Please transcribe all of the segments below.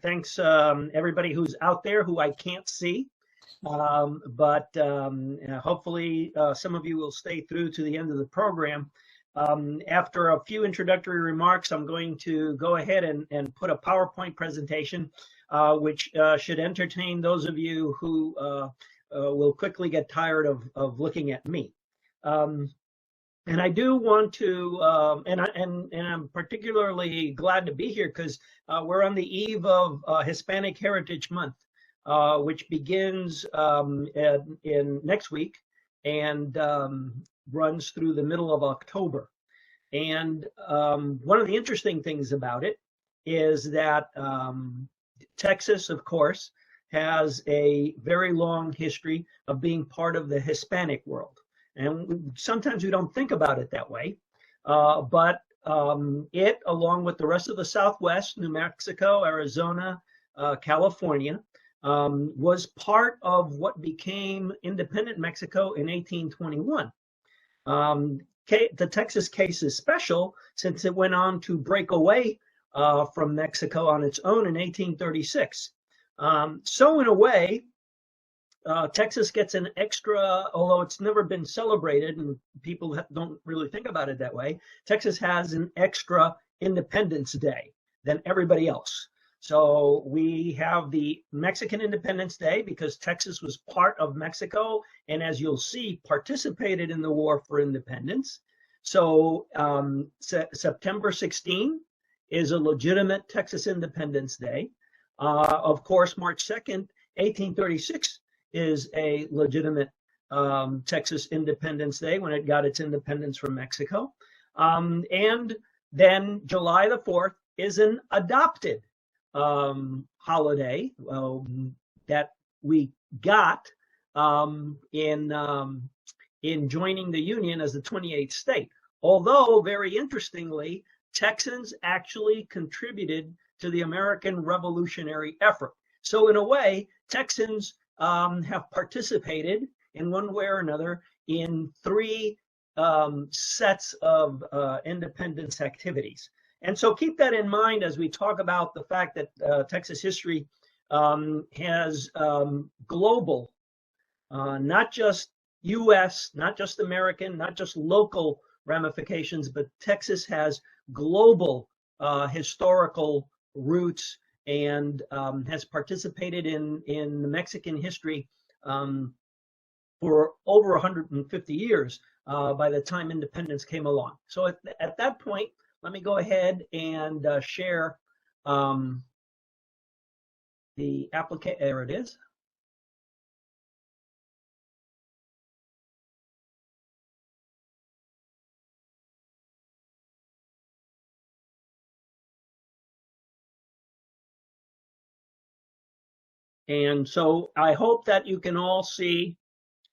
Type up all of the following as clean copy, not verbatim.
Thanks, everybody who's out there who I can't see. But hopefully some of you will stay through to the end of the program. After a few introductory remarks, I'm going to go ahead and put a PowerPoint presentation, which should entertain those of you who will quickly get tired of looking at me. And I do want to, and I'm particularly glad to be here because we're on the eve of Hispanic Heritage Month, which begins in next week and runs through the middle of October. And one of the interesting things about it is that Texas, of course, has a very long history of being part of the Hispanic world. And sometimes we don't think about it that way, but it, along with the rest of the Southwest, New Mexico, Arizona, California, was part of what became independent Mexico in 1821. The Texas case is special since it went on to break away from Mexico on its own in 1836. So in a way, Texas gets an extra, although it's never been celebrated and people don't really think about it that way, Texas has an extra Independence Day than everybody else. So we have the Mexican Independence Day because Texas was part of Mexico and, as you'll see, participated in the War for Independence. So September 16 is a legitimate Texas Independence Day. Of course, March 2nd, 1836 is a legitimate Texas Independence Day when it got its independence from Mexico. And then July the 4th is an adopted holiday that we got in joining the Union as the 28th state. Although, very interestingly, Texans actually contributed to the American Revolutionary effort. So in a way, Texans have participated in one way or another in three sets of independence activities. And so keep that in mind as we talk about the fact that Texas history has global, not just US, not just American, not just local ramifications, but Texas has global historical roots and has participated in the Mexican history for over 150 years by the time independence came along. So at that point, let me go ahead and share the application. There it is. And so I hope that you can all see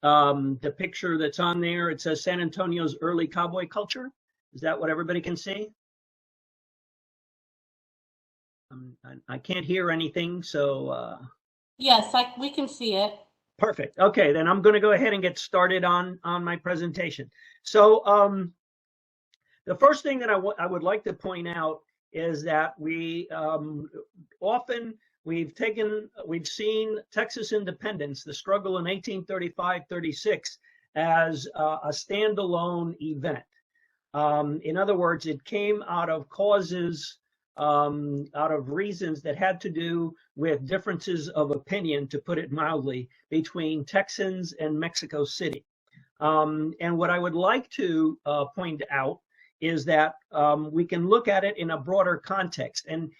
the picture that's on there. It says San Antonio's early cowboy culture. Is that what everybody can see? I can't hear anything, so. Yes, we can see it. Perfect. Okay, then I'm going to go ahead and get started on my presentation. So the first thing that I would like to point out is that we we've seen Texas independence, the struggle in 1835-36, as a standalone event. In other words, it came out of causes, out of reasons that had to do with differences of opinion, to put it mildly, between Texans and Mexico City. And what I would like to point out is that we can look at it in a broader context, and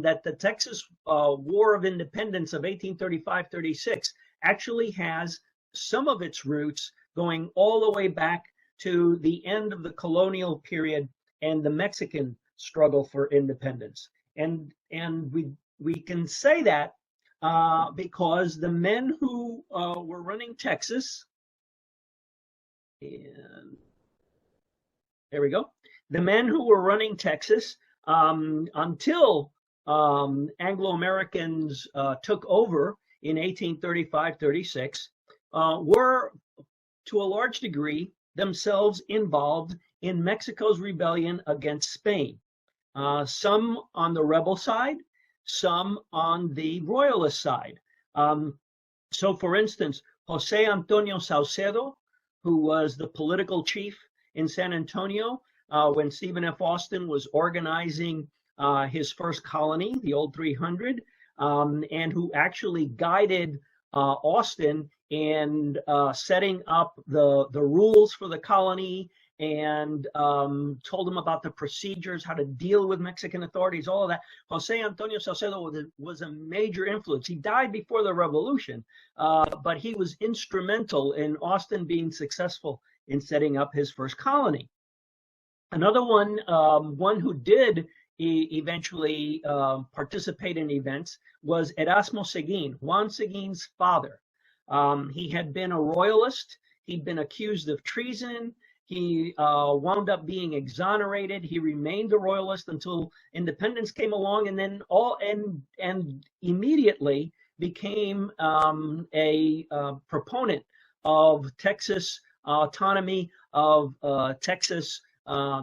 that the Texas War of Independence of 1835-36 actually has some of its roots going all the way back to the end of the colonial period and the Mexican struggle for independence. And we can say that because the men who were running Texas, and there we go. The men who were running Texas until Anglo-Americans took over in 1835-36 were, to a large degree, themselves involved in Mexico's rebellion against Spain. Some on the rebel side, some on the royalist side. So, for instance, Jose Antonio Saucedo, who was the political chief in San Antonio when Stephen F. Austin was organizing his first colony, the Old 300, and who actually guided Austin in setting up the rules for the colony and told him about the procedures, how to deal with Mexican authorities, all of that. Jose Antonio Saucedo was a major influence. He died before the revolution, but he was instrumental in Austin being successful in setting up his first colony. Another one, one who did eventually participate in events was Erasmo Seguin, Juan Seguin's father. He had been a royalist. He'd been accused of treason. He wound up being exonerated. He remained a royalist until independence came along, and then immediately became a proponent of Texas autonomy, of Texas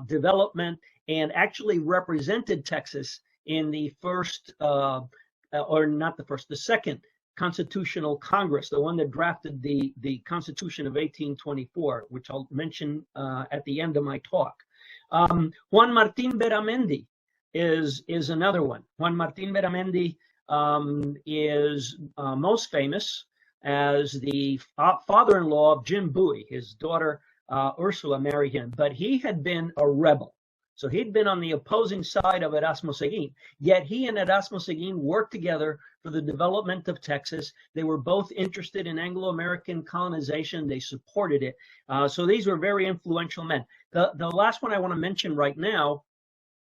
development, and actually represented Texas in the first, or not the first, the second Constitutional Congress, the one that drafted the Constitution of 1824, which I'll mention at the end of my talk. Juan Martín Beramendi is another one. Juan Martín Beramendi is most famous as the father-in-law of Jim Bowie. His daughter Ursula married him, but he had been a rebel. So he'd been on the opposing side of Erasmo Seguin, yet he and Erasmo Seguin worked together for the development of Texas. They were both interested in Anglo-American colonization. They supported it. So these were very influential men. The last one I want to mention right now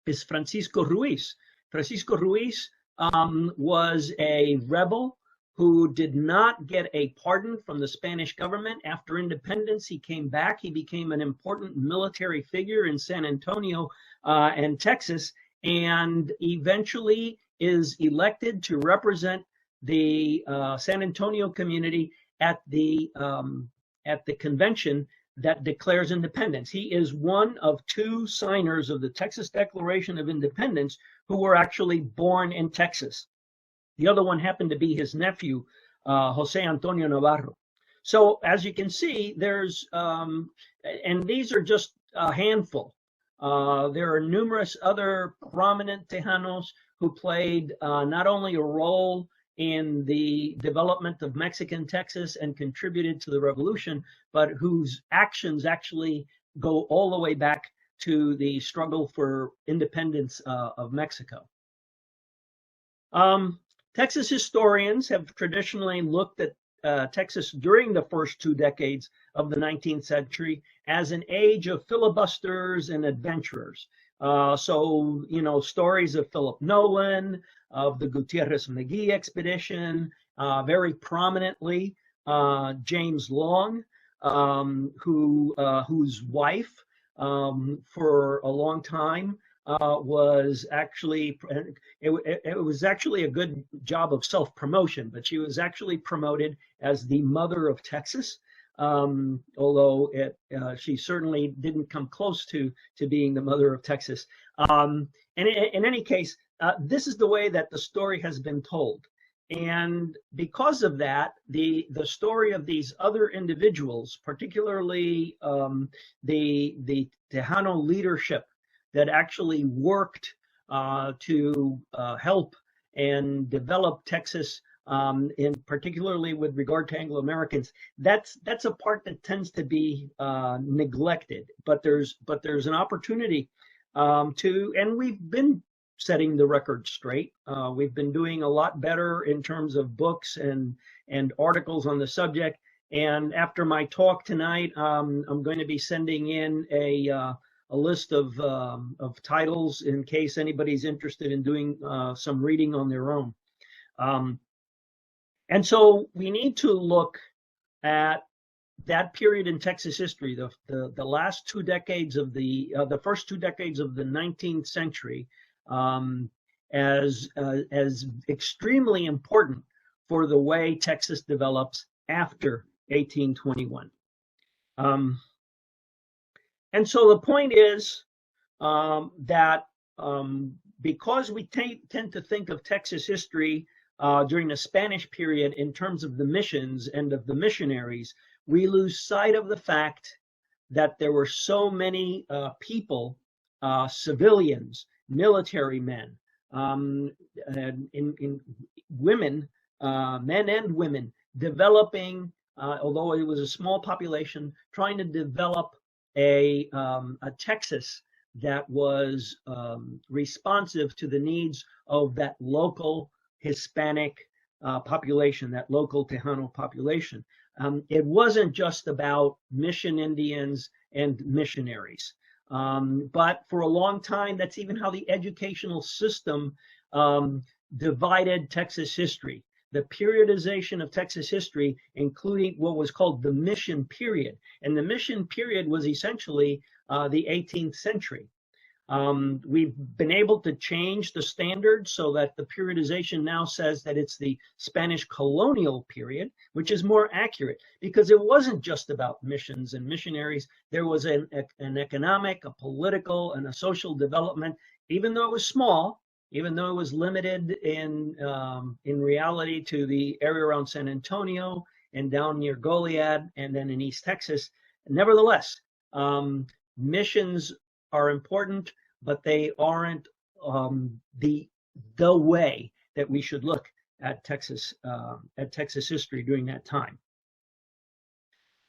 is Francisco Ruiz. Francisco Ruiz was a rebel who did not get a pardon from the Spanish government. After independence, he came back. He became an important military figure in San Antonio and Texas, and eventually is elected to represent the San Antonio community at the convention that declares independence. He is one of two signers of the Texas Declaration of Independence who were actually born in Texas. The other one happened to be his nephew, Jose Antonio Navarro. So as you can see, there's, and these are just a handful. There are numerous other prominent Tejanos who played not only a role in the development of Mexican Texas and contributed to the revolution, but whose actions actually go all the way back to the struggle for independence of Mexico. Texas historians have traditionally looked at Texas during the first 2 decades of the 19th century as an age of filibusters and adventurers. So, you know, stories of Philip Nolan, of the Gutierrez-McGee expedition, very prominently James Long, whose wife for a long time was actually, it was actually a good job of self-promotion, but she was actually promoted as the mother of Texas, although she certainly didn't come close to being the mother of Texas. And in any case, this is the way that the story has been told. And because of that, the story of these other individuals, particularly the Tejano leadership that actually worked to help and develop Texas, in particularly with regard to Anglo-Americans, that's a part that tends to be neglected. But there's an opportunity to, and we've been setting the record straight. We've been doing a lot better in terms of books and articles on the subject. And after my talk tonight, I'm going to be sending in a list of titles in case anybody's interested in doing some reading on their own. And so we need to look at that period in Texas history, the last 2 decades of the first 2 decades of the 19th century, as extremely important for the way Texas develops after 1821. And so the point is that because we tend to think of Texas history during the Spanish period in terms of the missions and of the missionaries, we lose sight of the fact that there were so many people, civilians, military men, in women, men and women, developing, although it was a small population, trying to develop a Texas that was responsive to the needs of that local Hispanic population, that local Tejano population. It wasn't just about mission Indians and missionaries. But for a long time, that's even how the educational system divided Texas history. The periodization of Texas history, including what was called the mission period. And the mission period was essentially the 18th century. We've been able to change the standard so that the periodization now says that it's the Spanish colonial period, which is more accurate because it wasn't just about missions and missionaries. There was an economic, a political, and a social development, even though it was small, even though it was limited in reality to the area around San Antonio and down near Goliad and then in East Texas. Nevertheless, missions are important, but they aren't the way that we should look at Texas history during that time.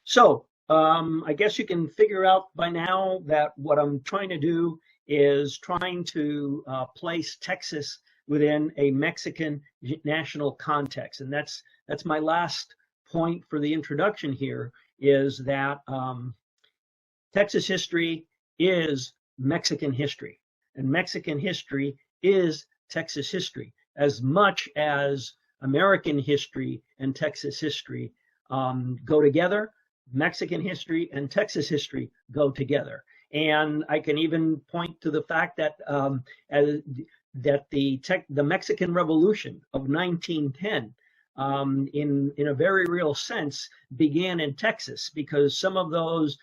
So I guess you can figure out by now that what I'm trying to do is trying to place Texas within a Mexican national context, and that's my last point for the introduction here, is that Texas history is Mexican history, and Mexican history is Texas history, as much as American history and Texas history go together. Mexican history and Texas history go together. And I can even point to the fact that the Mexican Revolution of 1910, in a very real sense, began in Texas, because some of those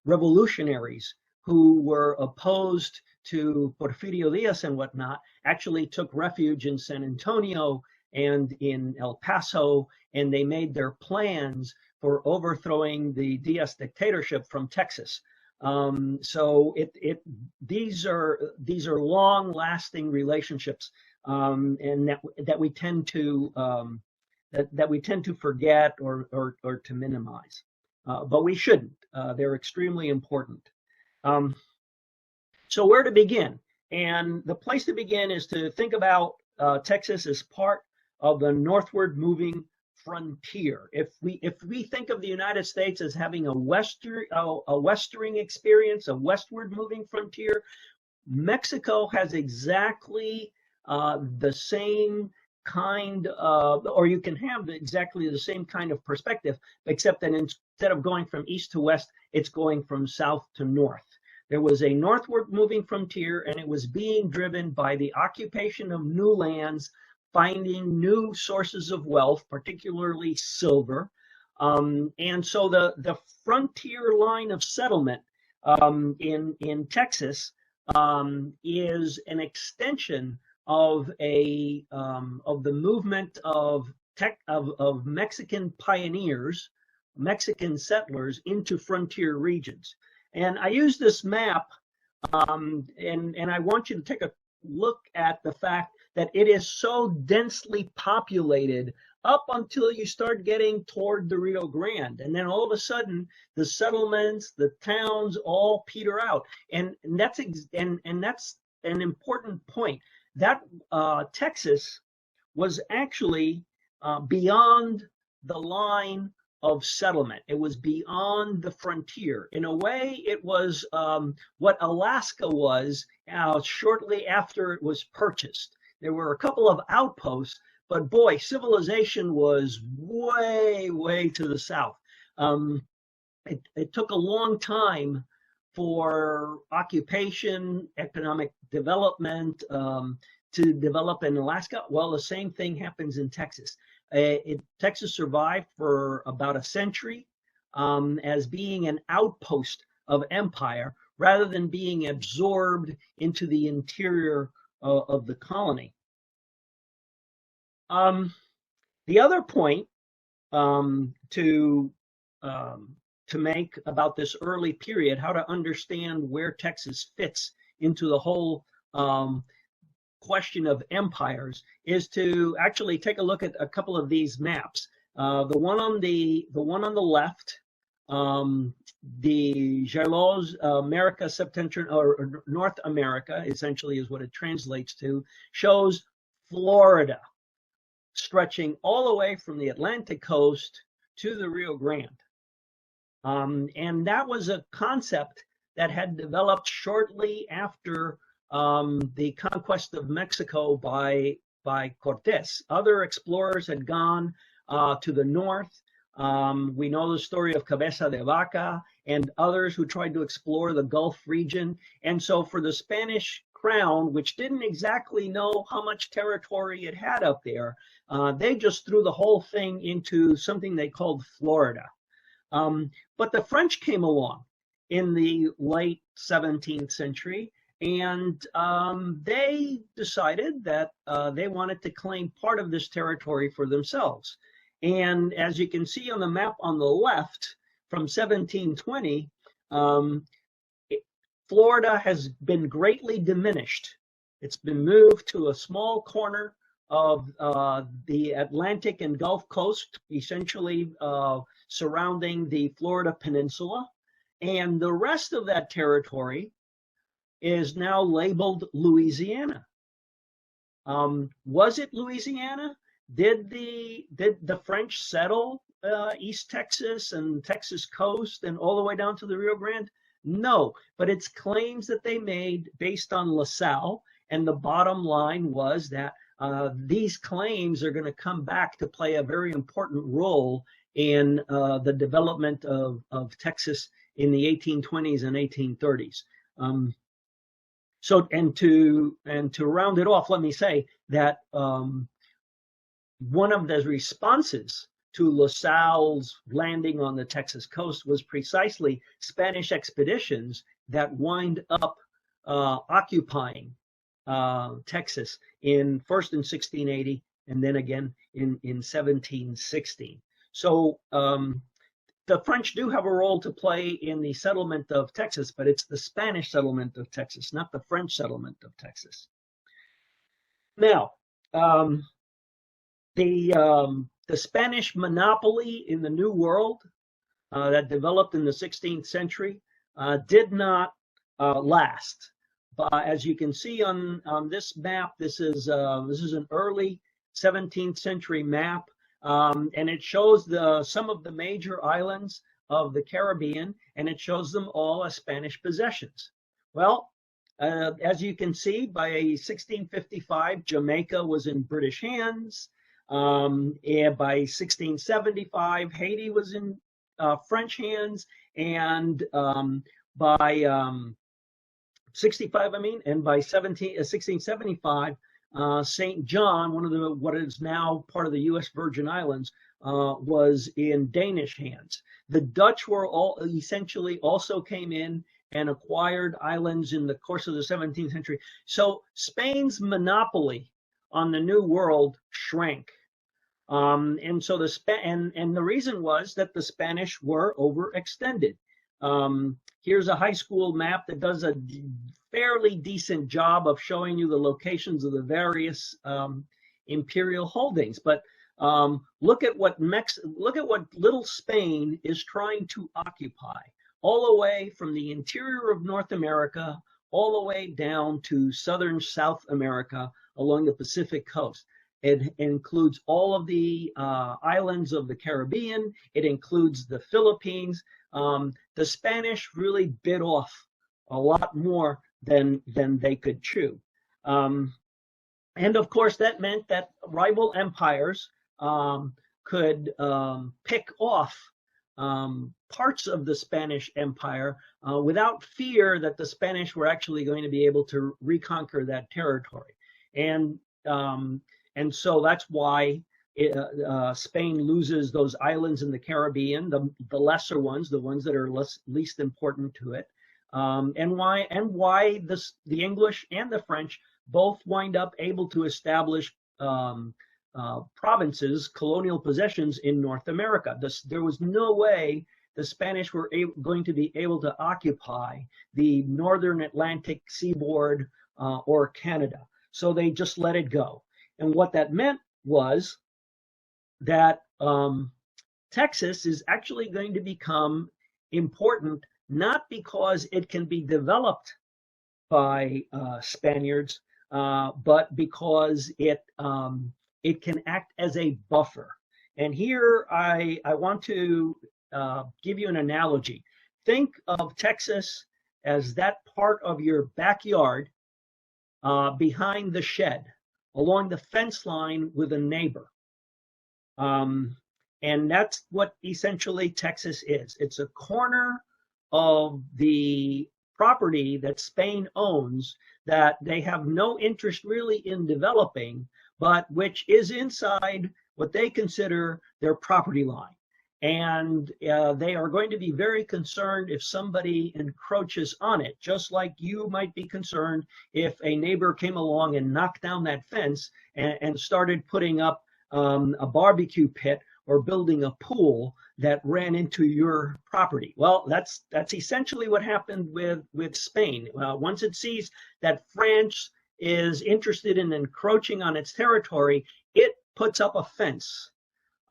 revolutionaries who were opposed to Porfirio Diaz and whatnot actually took refuge in San Antonio and in El Paso, and they made their plans for overthrowing the Diaz dictatorship from Texas. So these are long-lasting relationships, and that we tend to forget or to minimize, but we shouldn't. They're extremely important. So where to begin? And the place to begin is to think about Texas as part of the northward moving frontier. If we think of the United States as having a westering experience, a westward moving frontier, Mexico has exactly the same kind of, or you can have exactly the same kind of perspective, except that instead of going from east to west, it's going from south to north. There was a northward moving frontier, and it was being driven by the occupation of new lands, finding new sources of wealth, particularly silver. And so the frontier line of settlement in Texas is an extension of the movement of Mexican pioneers, Mexican settlers into frontier regions. And I use this map, and I want you to take a look at the fact that it is so densely populated up until you start getting toward the Rio Grande. And then all of a sudden, the settlements, the towns all peter out. And that's an important point. That Texas was actually beyond the line of settlement. It was beyond the frontier. In a way, it was what Alaska was shortly after it was purchased. There were a couple of outposts, but boy, civilization was way, way to the south. It took a long time for occupation, economic development to develop in Alaska. Well, the same thing happens in Texas. Texas survived for about a century as being an outpost of empire rather than being absorbed into the interior of the colony. The other point to make about this early period, how to understand where Texas fits into the whole question of empires, is to actually take a look at a couple of these maps. The one on the left, the Jalos America Septentrional, or North America, essentially is what it translates to, shows Florida, stretching all the way from the Atlantic coast to the Rio Grande. And that was a concept that had developed shortly after the conquest of Mexico by Cortés. Other explorers had gone to the north. We know the story of Cabeza de Vaca and others who tried to explore the Gulf region. And so for the Spanish crown, which didn't exactly know how much territory it had up there, they just threw the whole thing into something they called Florida. But the French came along in the late 17th century, and they decided that they wanted to claim part of this territory for themselves. And as you can see on the map on the left, from 1720, Florida has been greatly diminished. It's been moved to a small corner of the Atlantic and Gulf Coast, essentially surrounding the Florida Peninsula. And the rest of that territory is now labeled Louisiana. Was it Louisiana? Did the French settle East Texas and Texas coast and all the way down to the Rio Grande? No, but it's claims that they made based on LaSalle, and the bottom line was that these claims are going to come back to play a very important role in the development of Texas in the 1820s and 1830s. So, and to round it off, let me say that one of the responses to LaSalle's landing on the Texas coast was precisely Spanish expeditions that wind up occupying Texas first in 1680 and then again in 1716. So the French do have a role to play in the settlement of Texas, but it's the Spanish settlement of Texas, not the French settlement of Texas. Now, the Spanish monopoly in the New World that developed in the 16th century did not last. But as you can see on this map, this is an early 17th century map, and it shows some of the major islands of the Caribbean, and it shows them all as Spanish possessions. Well, as you can see, by 1655, Jamaica was in British hands. And by 1675, Haiti was in French hands, and by 65, and by 1675, St. John, what is now part of the U.S. Virgin Islands, was in Danish hands. The Dutch were essentially also came in and acquired islands in the course of the 17th century. So Spain's monopoly on the New World shrank. And so the reason was that the Spanish were overextended. Here's a high school map that does a fairly decent job of showing you the locations of the various imperial holdings. But look at what little Spain is trying to occupy, all the way from the interior of North America, all the way down to southern South America along the Pacific coast. It includes all of the islands of the Caribbean. It includes the Philippines. The Spanish really bit off a lot more than they could chew. And of course, that meant that rival empires could pick off parts of the Spanish Empire without fear that the Spanish were actually going to be able to reconquer that territory. And so that's why Spain loses those islands in the Caribbean, the lesser ones, the ones that are least important to it. and why the English and the French both wind up able to establish provinces, colonial possessions in North America. There was no way the Spanish were going to be able to occupy the northern Atlantic seaboard or Canada. So they just let it go. And what that meant was that Texas is actually going to become important, not because it can be developed by Spaniards, but because it can act as a buffer. And here I want to give you an analogy. Think of Texas as that part of your backyard behind the shed, along the fence line with a neighbor. And that's what essentially Texas is. It's a corner of the property that Spain owns that they have no interest really in developing, but which is inside what they consider their property line. And they are going to be very concerned if somebody encroaches on it, just like you might be concerned if a neighbor came along and knocked down that fence and started putting up a barbecue pit or building a pool that ran into your property. Well, that's essentially what happened with Spain. Once it sees that France is interested in encroaching on its territory, it puts up a fence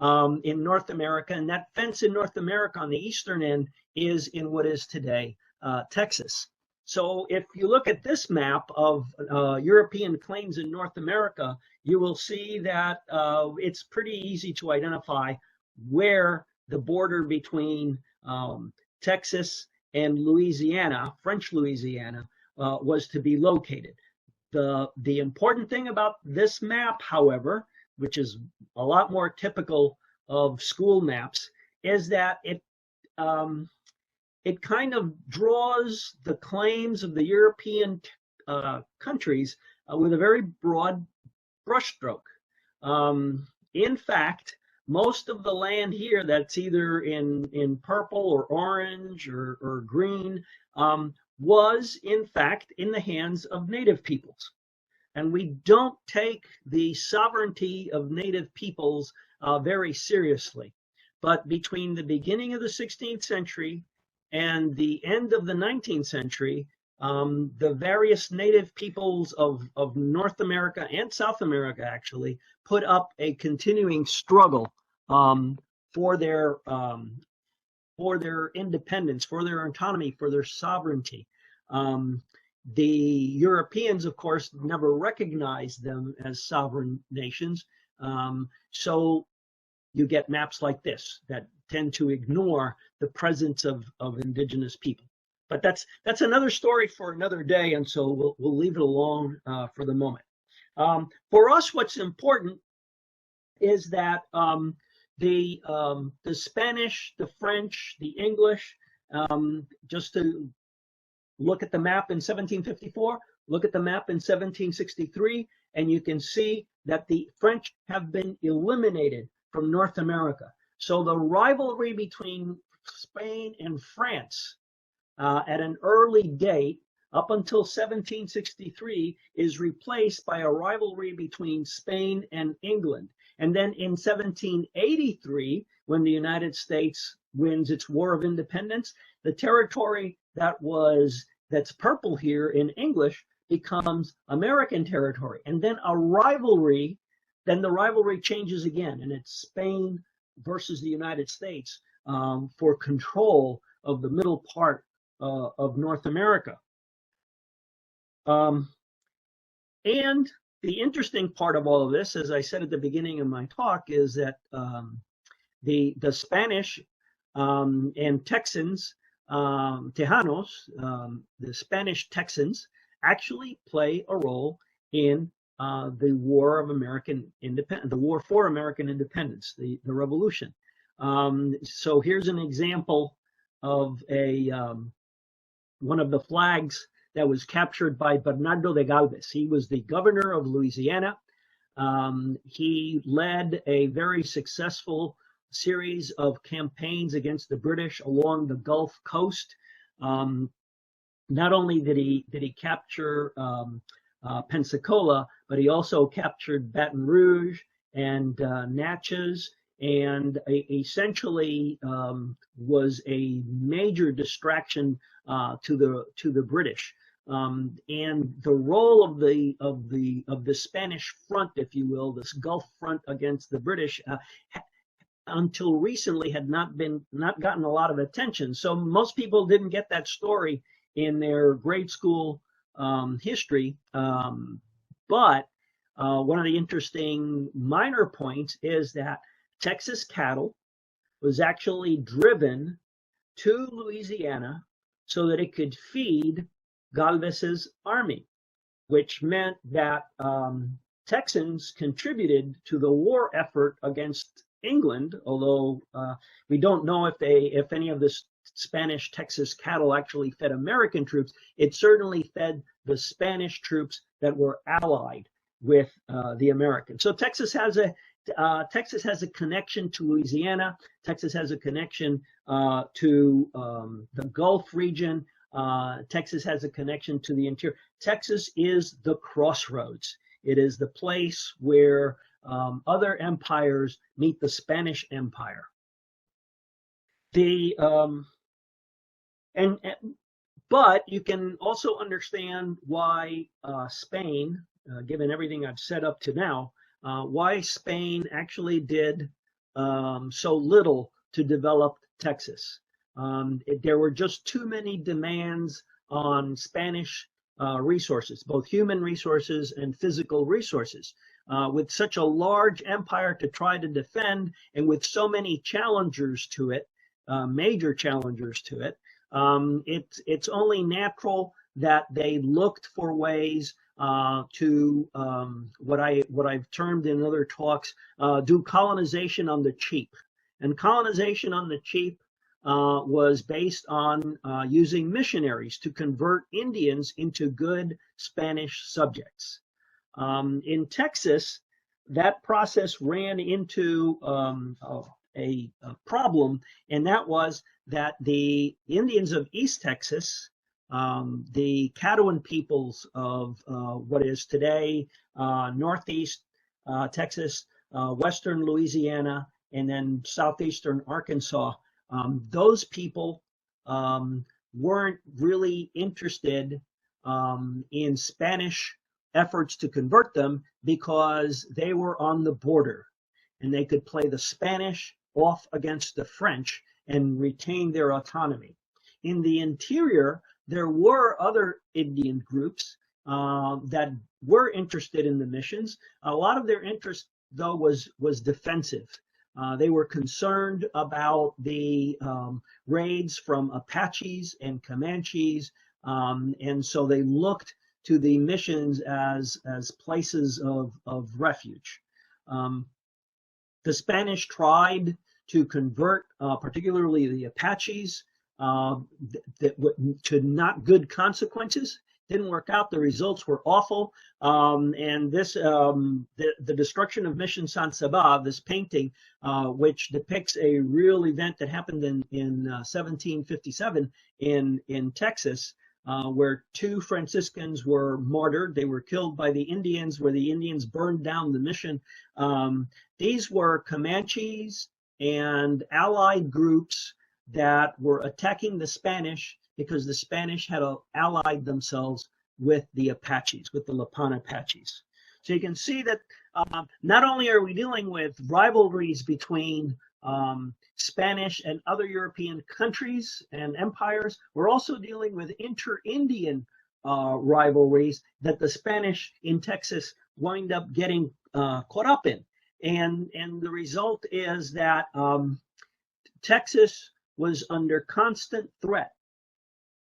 in North America, and that fence in North America on the eastern end is in what is today Texas. So if you look at this map of European claims in North America, you will see that it's pretty easy to identify where the border between Texas and Louisiana, French Louisiana, was to be located. The important thing about this map, however, which is a lot more typical of school maps, is that it kind of draws the claims of the European countries with a very broad brushstroke. In fact, most of the land here that's either in purple or orange or green was, in fact, in the hands of native peoples. And we don't take the sovereignty of native peoples very seriously. But between the beginning of the 16th century and the end of the 19th century, the various native peoples of North America and South America actually put up a continuing struggle for their independence, for their autonomy, for their sovereignty. The Europeans, of course, never recognized them as sovereign nations. So you get maps like this that tend to ignore the presence of indigenous people. But that's another story for another day, and so we'll leave it alone for the moment. For us, what's important is that the Spanish, the French, the English, just to look at the map in 1754, look at the map in 1763, and you can see that the French have been eliminated from North America. So the rivalry between Spain and France at an early date, up until 1763, is replaced by a rivalry between Spain and England. And then in 1783, when the United States wins its War of Independence, the territory that's purple here in English becomes American territory. And then the rivalry changes again, and it's Spain versus the United States for control of the middle part of North America. And the interesting part of all of this, as I said at the beginning of my talk, is that the Spanish and Texans, Tejanos, the Spanish Texans, actually play a role in the War of American Independence, the War for American Independence, the Revolution. So here's an example of one of the flags that was captured by Bernardo de Galvez. He was the governor of Louisiana. He led a very successful series of campaigns against the British along the Gulf Coast. not only did he capture Pensacola, but he also captured Baton Rouge and Natchez, and essentially was a major distraction to the British. And the role of the Spanish front, if you will, this Gulf front against the British, until recently had not gotten a lot of attention. So most people didn't get that story in their grade school history. But one of the interesting minor points is that Texas cattle was actually driven to Louisiana so that it could feed Galvez's army, which meant that Texans contributed to the war effort against England, although we don't know if any of this Spanish Texas cattle actually fed American troops. It certainly fed the Spanish troops that were allied with the Americans. So Texas has a connection to Louisiana. Texas has a connection to the Gulf region. Texas has a connection to the interior. Texas is the crossroads. It is the place where other empires meet the Spanish Empire. But you can also understand why Spain, given everything I've said up to now, why Spain actually did so little to develop Texas. There were just too many demands on Spanish resources, both human resources and physical resources. With such a large empire to try to defend, and with so many challengers to it, major challengers to it, it's only natural that they looked for ways to what I've termed in other talks, do colonization on the cheap. And colonization on the cheap was based on using missionaries to convert Indians into good Spanish subjects. In Texas, that process ran into a problem, and that was that the Indians of East Texas, the Caddoan peoples of what is today Northeast Texas, Western Louisiana, and then Southeastern Arkansas, those people weren't really interested in Spanish efforts to convert them because they were on the border and they could play the Spanish off against the French and retain their autonomy. In the interior, there were other Indian groups that were interested in the missions. A lot of their interest, though, was defensive. They were concerned about the raids from Apaches and Comanches, and so they looked to the missions as places of refuge. The Spanish tried to convert, particularly the Apaches, to not good consequences. Didn't work out. The results were awful. And this, the destruction of Mission San Saba, this painting, which depicts a real event that happened in 1757 in Texas, where 2 Franciscans were martyred. They were killed by the Indians, where the Indians burned down the mission. These were Comanches and allied groups that were attacking the Spanish because the Spanish had allied themselves with the Apaches, with the Lipan Apaches. So you can see that not only are we dealing with rivalries between Spanish and other European countries and empires, we're also dealing with inter-Indian rivalries that the Spanish in Texas wind up getting caught up in. And the result is that Texas was under constant threat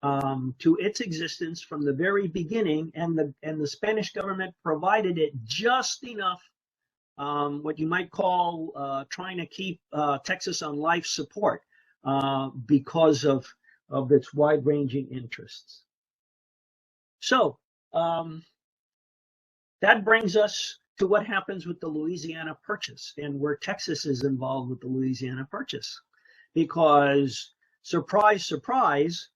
to its existence from the very beginning, and the Spanish government provided it just enough, what you might call trying to keep Texas on life support because of its wide-ranging interests. So that brings us to what happens with the Louisiana Purchase and where Texas is involved with the Louisiana Purchase. Because, surprise, surprise,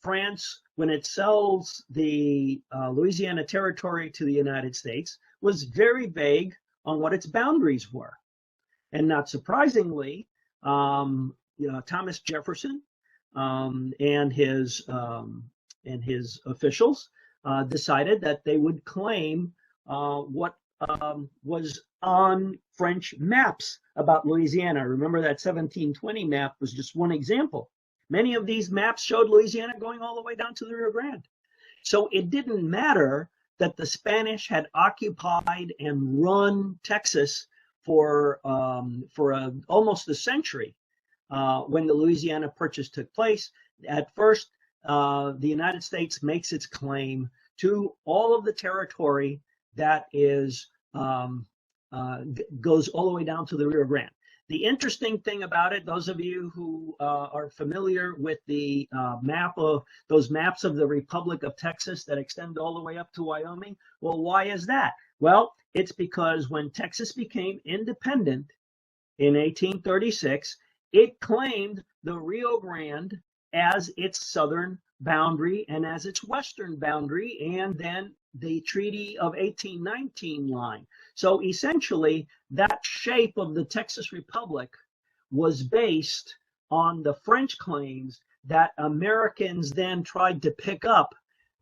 France, when it sells the Louisiana Territory to the United States, was very vague on what its boundaries were. And not surprisingly, Thomas Jefferson and his officials decided that they would claim what was on French maps about Louisiana. Remember that 1720 map was just one example. Many of these maps showed Louisiana going all the way down to the Rio Grande. So it didn't matter that the Spanish had occupied and run Texas for almost a century when the Louisiana Purchase took place. At first, the United States makes its claim to all of the territory that is goes all the way down to the Rio Grande. The interesting thing about it, those of you who are familiar with the those maps of the Republic of Texas that extend all the way up to Wyoming, well, why is that? Well, it's because when Texas became independent in 1836, it claimed the Rio Grande as its southern boundary and as its western boundary, and then the Treaty of 1819 line. So essentially, that shape of the Texas Republic was based on the French claims that Americans then tried to pick up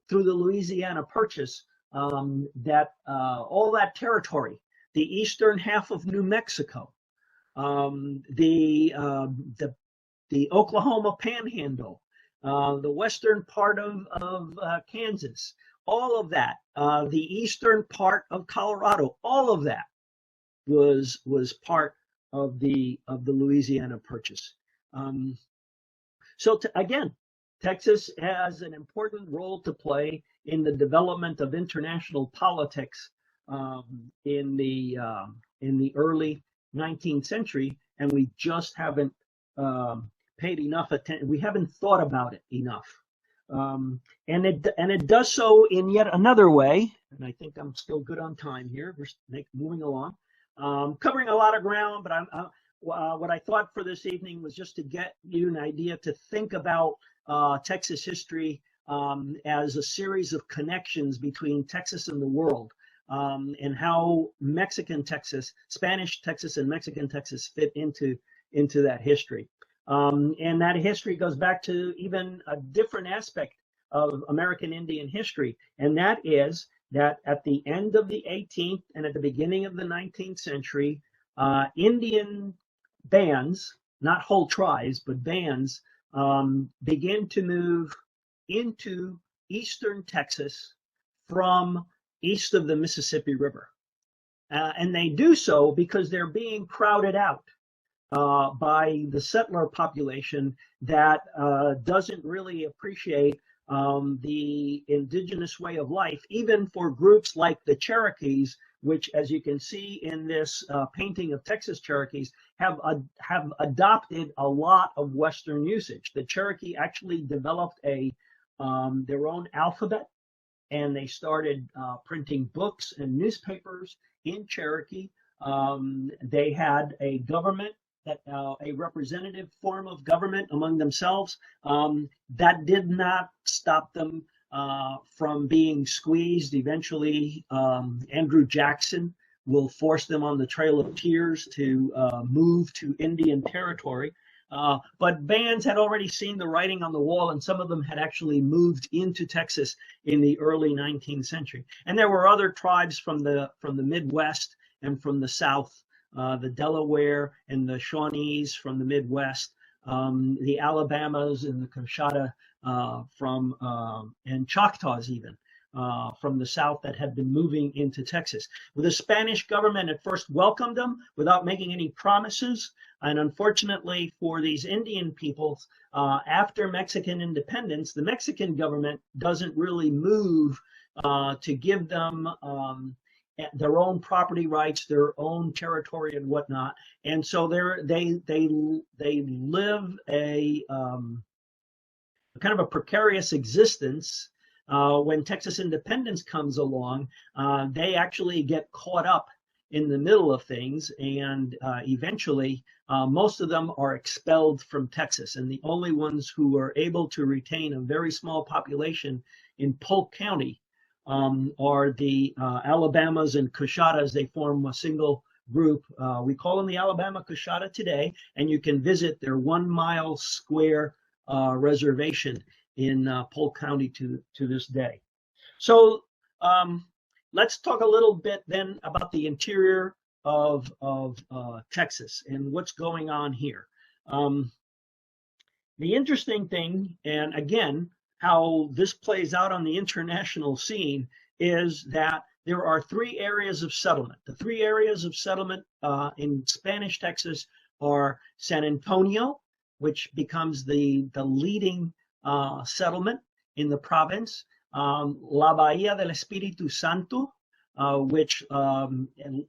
through the Louisiana Purchase, that all that territory, the eastern half of New Mexico, the Oklahoma Panhandle, the western part of Kansas, all of that, the eastern part of Colorado, all of that was part of the Louisiana Purchase. Again, Texas has an important role to play in the development of international politics in the early 19th century, and we just haven't paid enough attention. We haven't thought about it enough. And it does so in yet another way, and I think I'm still good on time here. We're moving along, covering a lot of ground, but what I thought for this evening was just to get you an idea to think about Texas history as a series of connections between Texas and the world, and how Mexican Texas, Spanish Texas, and Mexican Texas fit into that history. And that history goes back to even a different aspect of American Indian history, and that is that at the end of the 18th and at the beginning of the 19th century, Indian bands, not whole tribes, but bands, begin to move into eastern Texas from east of the Mississippi River. And they do so because they're being crowded out by the settler population that doesn't really appreciate the indigenous way of life, even for groups like the Cherokees, which, as you can see in this painting of Texas Cherokees, have adopted a lot of Western usage. The Cherokee actually developed their own alphabet, and they started printing books and newspapers in Cherokee. They had a government, a representative form of government among themselves. That did not stop them from being squeezed. Eventually, Andrew Jackson will force them on the Trail of Tears to move to Indian Territory. But bands had already seen the writing on the wall, and some of them had actually moved into Texas in the early 19th century. And there were other tribes from the Midwest and from the South, the Delaware and the Shawnees from the Midwest, the Alabamas and the Coshada and Choctaws even from the South that had been moving into Texas. The Spanish government at first welcomed them without making any promises. And unfortunately for these Indian peoples, after Mexican independence, the Mexican government doesn't really move to give them their own property rights, their own territory and whatnot. And so they live a kind of a precarious existence. When Texas independence comes along, they actually get caught up in the middle of things, and eventually most of them are expelled from Texas, and the only ones who are able to retain a very small population in Polk County are the Alabamas and Cushatas. They form a single group. We call them the Alabama Cushata today, and you can visit their 1 mile square reservation in Polk County to this day. So let's talk a little bit then about the interior of Texas and what's going on here. The interesting thing, and again, how this plays out on the international scene, is that there are 3 areas of settlement. The 3 areas of settlement in Spanish Texas are San Antonio, which becomes the leading settlement in the province, La Bahía del Espíritu Santo, which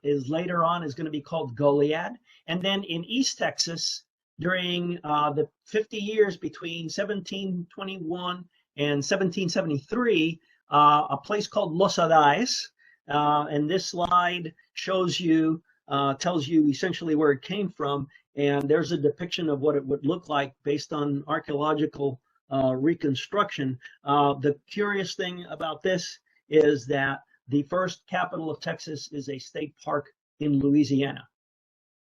is later on is going to be called Goliad. And then in East Texas, during the 50 years between 1721 and 1773, a place called Los Adayes. And this slide shows you, tells you essentially where it came from. And there's a depiction of what it would look like based on archaeological reconstruction. The curious thing about this is that the first capital of Texas is a state park in Louisiana,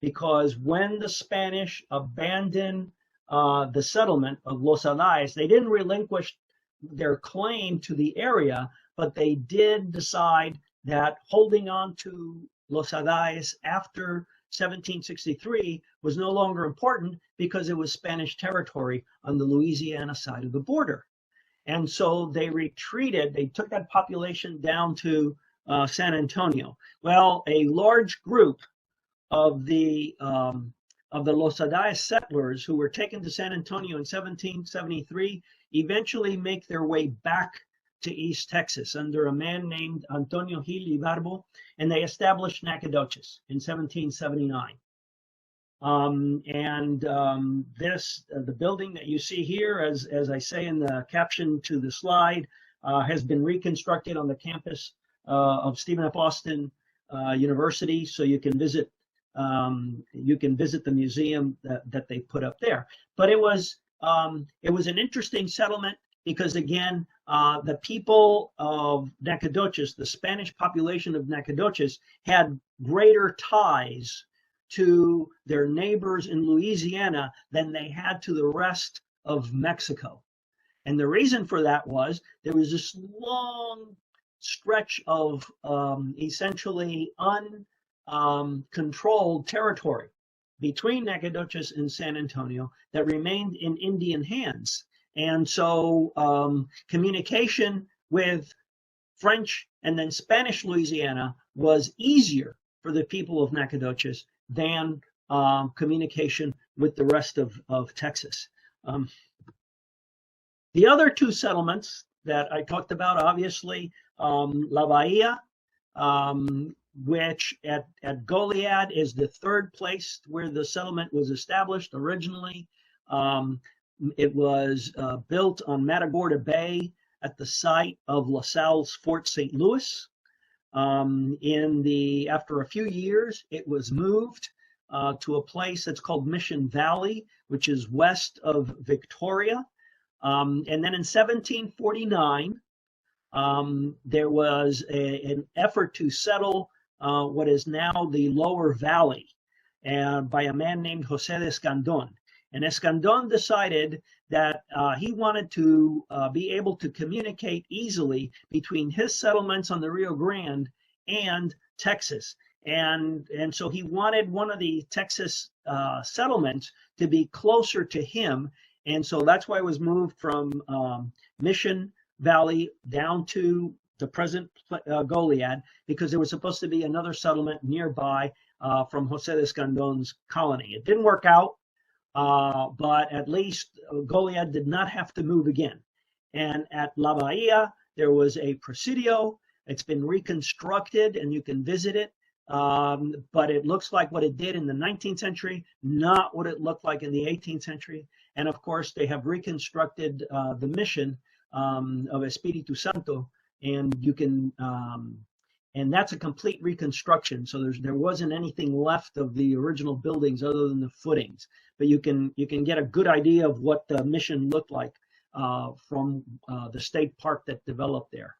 because when the Spanish abandoned the settlement of Los Adayes, they didn't relinquish their claim to the area, but they did decide that holding on to Los Adayes after 1763 was no longer important because it was Spanish territory on the Louisiana side of the border. And so they retreated. They took that population down to San Antonio. Well, a large group of the Los Adayes settlers who were taken to San Antonio in 1773 eventually make their way back to East Texas under a man named Antonio Gil Ibarbo, and they established Nacogdoches in 1779. The building that you see here, as I say in the caption to the slide, has been reconstructed on the campus of Stephen F. Austin University, so you can visit the museum that they put up there. But it was an interesting settlement because, again, the people of Nacogdoches, the Spanish population of Nacogdoches, had greater ties to their neighbors in Louisiana than they had to the rest of Mexico. And the reason for that was there was this long stretch of essentially uncontrolled territory between Nacogdoches and San Antonio that remained in Indian hands. And so communication with French and then Spanish Louisiana was easier for the people of Nacogdoches than communication with the rest of Texas. The other 2 settlements that I talked about, obviously, La Bahía, which at Goliad is the 3rd place where the settlement was established originally. It was built on Matagorda Bay at the site of LaSalle's Fort St. Louis. After a few years, it was moved to a place that's called Mission Valley, which is west of Victoria. And then in 1749, there was an effort to settle what is now the Lower Valley by a man named José de Escandón. And Escandón decided that he wanted to be able to communicate easily between his settlements on the Rio Grande and Texas. And so he wanted one of the Texas settlements to be closer to him. And so that's why it was moved from Mission Valley down to the present Goliad, because there was supposed to be another settlement nearby from José de Escandón's colony. It didn't work out. But at least Goliad did not have to move again. And at La Bahía, there was a presidio. It's been reconstructed and you can visit it. But it looks like what it did in the 19th century, not what it looked like in the 18th century. And of course, they have reconstructed the mission of Espíritu Santo. And you can And that's a complete reconstruction. So there wasn't anything left of the original buildings other than the footings. But you can get a good idea of what the mission looked like from the state park that developed there.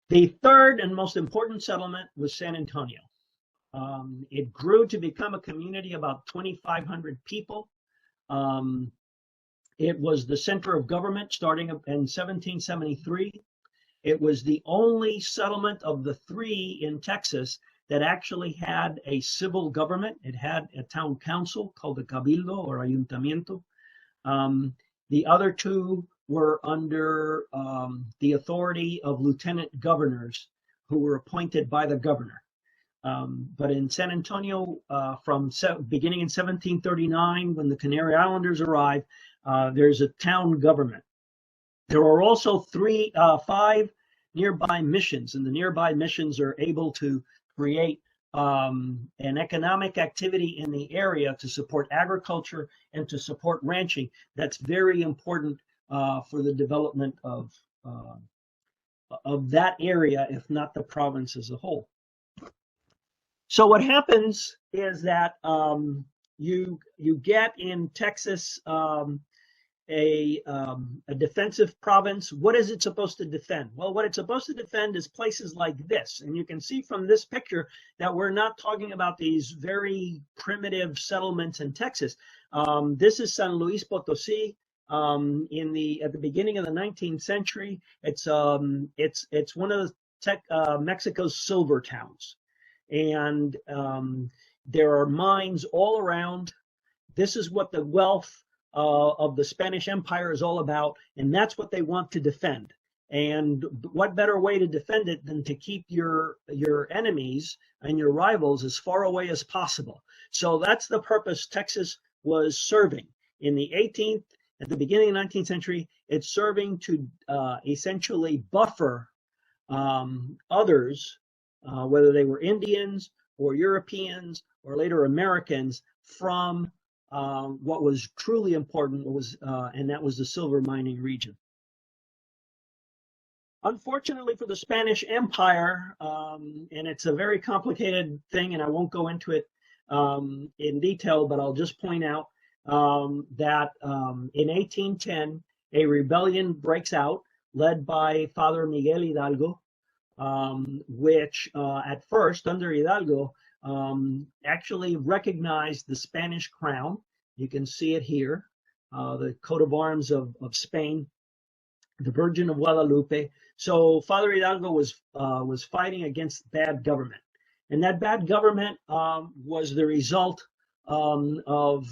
The third and most important settlement was San Antonio. It grew to become a community about 2,500 people. It was the center of government starting in 1773. It was the only settlement of the three in Texas that actually had a civil government. It had a town council called the Cabildo or Ayuntamiento. The other two were under the authority of lieutenant governors who were appointed by the governor. But in San Antonio, beginning in 1739, when the Canary Islanders arrived, there's a town government. There are also 5 nearby missions, and the nearby missions are able to create an economic activity in the area to support agriculture and to support ranching. That's very important for the development of that area, if not the province as a whole. So what happens is that you get in Texas a defensive province. What is it supposed to defend? Well, what it's supposed to defend is places like this. And you can see from this picture that we're not talking about these very primitive settlements in Texas. This is San Luis Potosí at the beginning of the 19th century. It's one of Mexico's silver towns. And there are mines all around. This is what the wealth of the Spanish Empire is all about, and that's what they want to defend. And what better way to defend it than to keep your enemies and your rivals as far away as possible? So that's the purpose Texas was serving. In the 18th, at the beginning of the 19th century, it's serving to essentially buffer others, whether they were Indians or Europeans or later Americans, from what was truly important and that was the silver mining region. Unfortunately for the Spanish Empire, and it's a very complicated thing, and I won't go into it in detail, but I'll just point out that in 1810, a rebellion breaks out led by Father Miguel Hidalgo, which at first, under Hidalgo, actually recognized the Spanish crown. You can see it here, the coat of arms of Spain, the Virgin of Guadalupe. So Father Hidalgo was fighting against bad government, and that bad government was the result of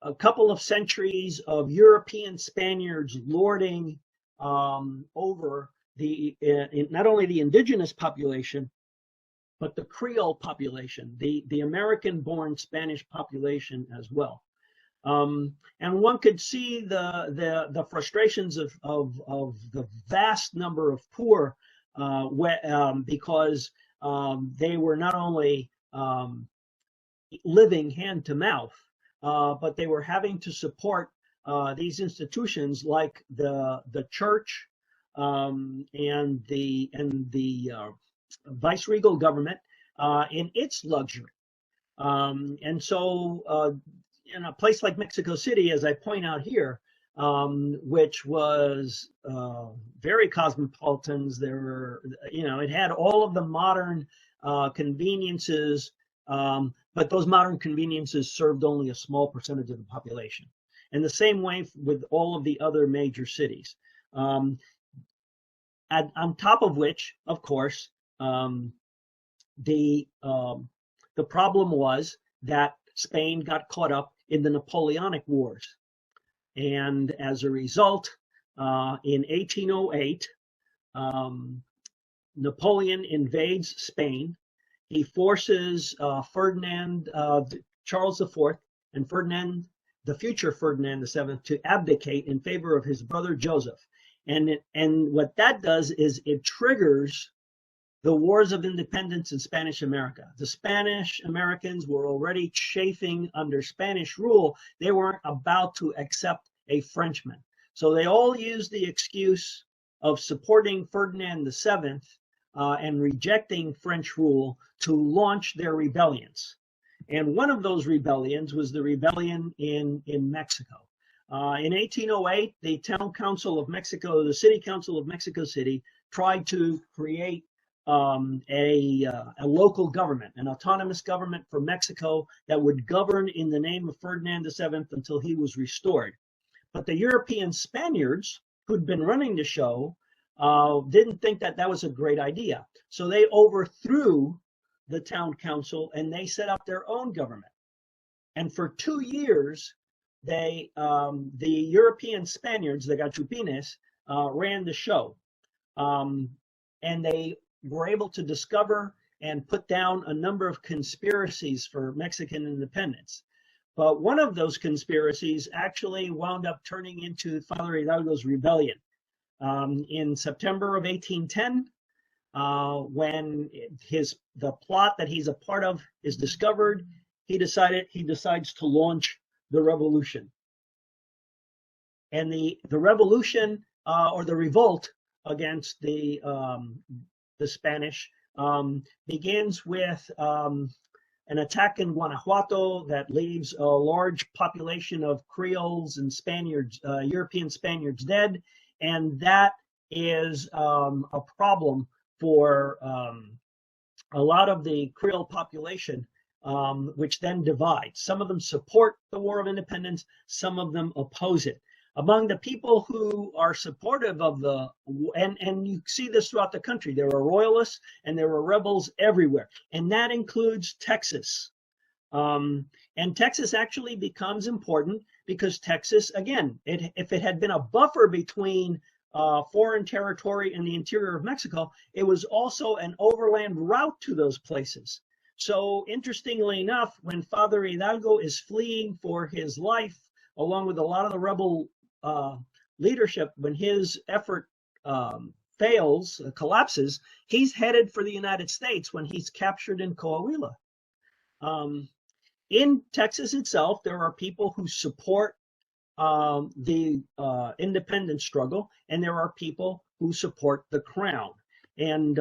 a couple of centuries of European Spaniards lording over not only the indigenous population, but the Creole population, the American-born Spanish population as well. And one could see the frustrations of the vast number of poor because they were not only living hand to mouth, but they were having to support these institutions like the church and the viceregal government in its luxury. And so in a place like Mexico City, as I point out here, which was very cosmopolitan, it had all of the modern conveniences, but those modern conveniences served only a small percentage of the population. And the same way with all of the other major cities. On top of which, of course, the problem was that Spain got caught up in the Napoleonic Wars. And as a result, in 1808, Napoleon invades Spain. He forces Charles IV and Ferdinand, the future Ferdinand VII, to abdicate in favor of his brother Joseph. And what that does is it triggers the wars of independence in Spanish America. The Spanish Americans were already chafing under Spanish rule. They weren't about to accept a Frenchman. So they all used the excuse of supporting Ferdinand VII and rejecting French rule to launch their rebellions. And one of those rebellions was the rebellion in Mexico. In 1808, the Town Council of Mexico, the City Council of Mexico City, tried to create a local government, an autonomous government for Mexico that would govern in the name of Ferdinand VII until he was restored. But the European Spaniards, who'd been running the show, didn't think that that was a great idea. So they overthrew the town council and they set up their own government. And for 2 years, the European Spaniards, the Gachupines, ran the show. And they were able to discover and put down a number of conspiracies for Mexican independence. But one of those conspiracies actually wound up turning into Father Hidalgo's rebellion. In September of 1810, when the plot that he's a part of is discovered, he decides to launch the revolution. And the revolution or the revolt against the Spanish begins with an attack in Guanajuato that leaves a large population of Creoles and Spaniards, European Spaniards dead. And that is a problem for a lot of the Creole population, which then divides. Some of them support the War of Independence, some of them oppose it. Among the people who are supportive of and you see this throughout the country, there are royalists and there are rebels everywhere, and that includes Texas. And Texas actually becomes important because Texas, again, if it had been a buffer between foreign territory and the interior of Mexico, it was also an overland route to those places. So interestingly enough, when Father Hidalgo is fleeing for his life, along with a lot of the rebel leadership, when his effort fails, collapses, he's headed for the United States when he's captured in Coahuila. In Texas itself, there are people who support the independence struggle, and there are people who support the crown. And